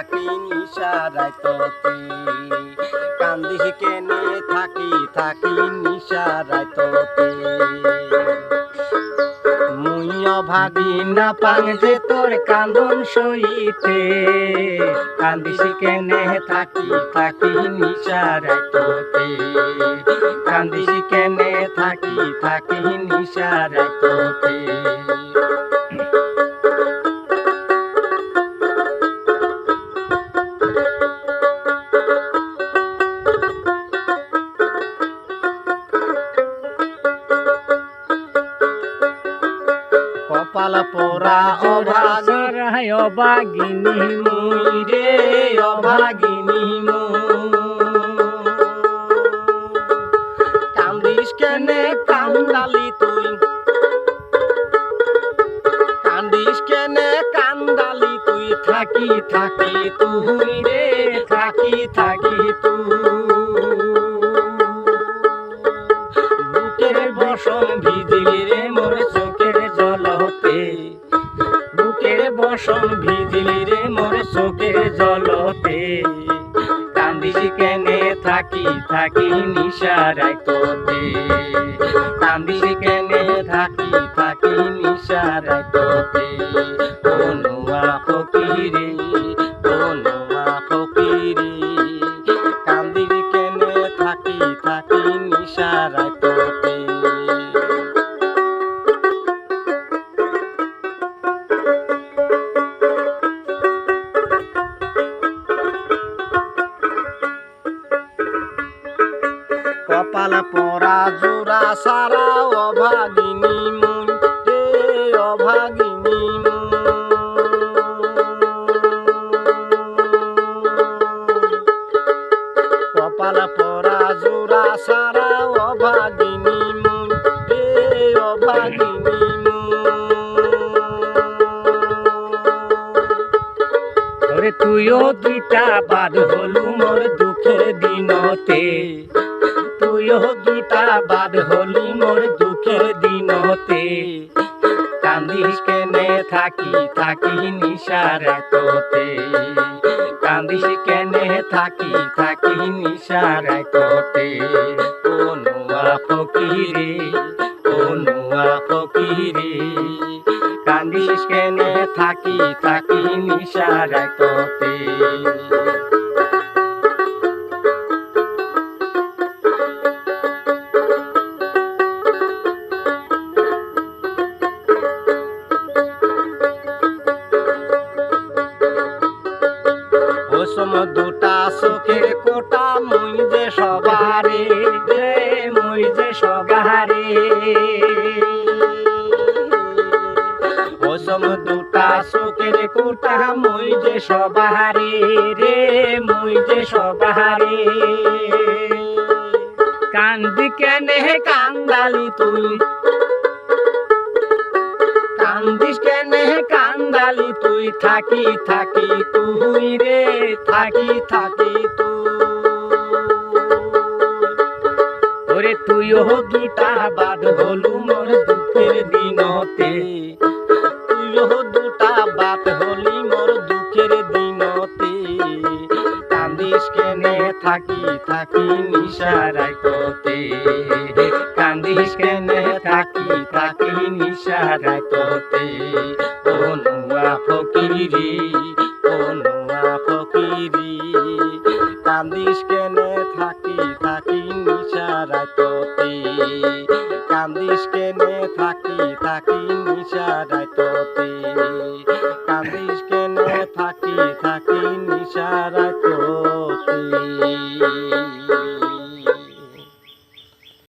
থাকি নিশা রাইততে কান্দিস কেনে থাকি নিশা রাইততে মুইও ভাগি না পাং যে তোর কান্দন সইতে কান্দিস কেনে থাকি নিশা রাইততে কান্দিস কেনে থাকি নিশা রাইততে কপাল পোড়া অভাগরায় অভাগিনী মুই রে অভাগিনী কান্দিস কেনে কান্দালি তুই কান্দিস কেনে কান্দালি তুই থাকি তুই রে থাকি তুই বুকের বসন ভিজিলি রে মোর চোখের জলতে বুকের বসন ভিজিলি রে মোর চোখের জলতে কান্দিস কেনে থাকি নিশা রাইততে কান্দিস কেনে থাকি নিশা রাইততে ও নুয়া ফকিরে কান্দিস কেনে থাকি নিশা রাইততে কপাল পোড়া জোড়া সারা অভাগিনী মুই রে অভাগিনী কপাল পোড়া জোড়া সারা অভাগিনী মুই রে অভাগিনী ওরে তুইও দুইটা বাদ হলু মোর দুঃখের দিনতে তুইও দুটা বাদ হলি মোর দুঃখের দিনতে কান্দিস কেনে থাকি নিশা রাইততে কান্দিস কেনে থাকি নিশা রাইততে ও নুয়া ফকিরে কান্দিস কেনে থাকি নিশা রাইততে দুটা চোখের কোটা মুই যে সবারে রে মুই যে সবারে ওসম দুটা চোখের কোটা মুই যে সবারে রে মুই যে সবারে কান্দি কেনে কান্দালি তুই কান্দিস কেনে কান্দালি তুই থাকি তুই রে থাকি তুই ওরে তুইও দুটা বাদ হলু মোর দুঃখের দিনতে তুইও দুটা বাদ হলি মোর দুঃখের দিনতে কান্দিস কেনে থাকি নিশা রাইততে কান্দিস কেনে থাকি নিশা রাইততে ও নুয়া ফকিরি কান্দিস কেনে থাকি নিশা রাইততে কান্দিস কেনে থাকি নিশা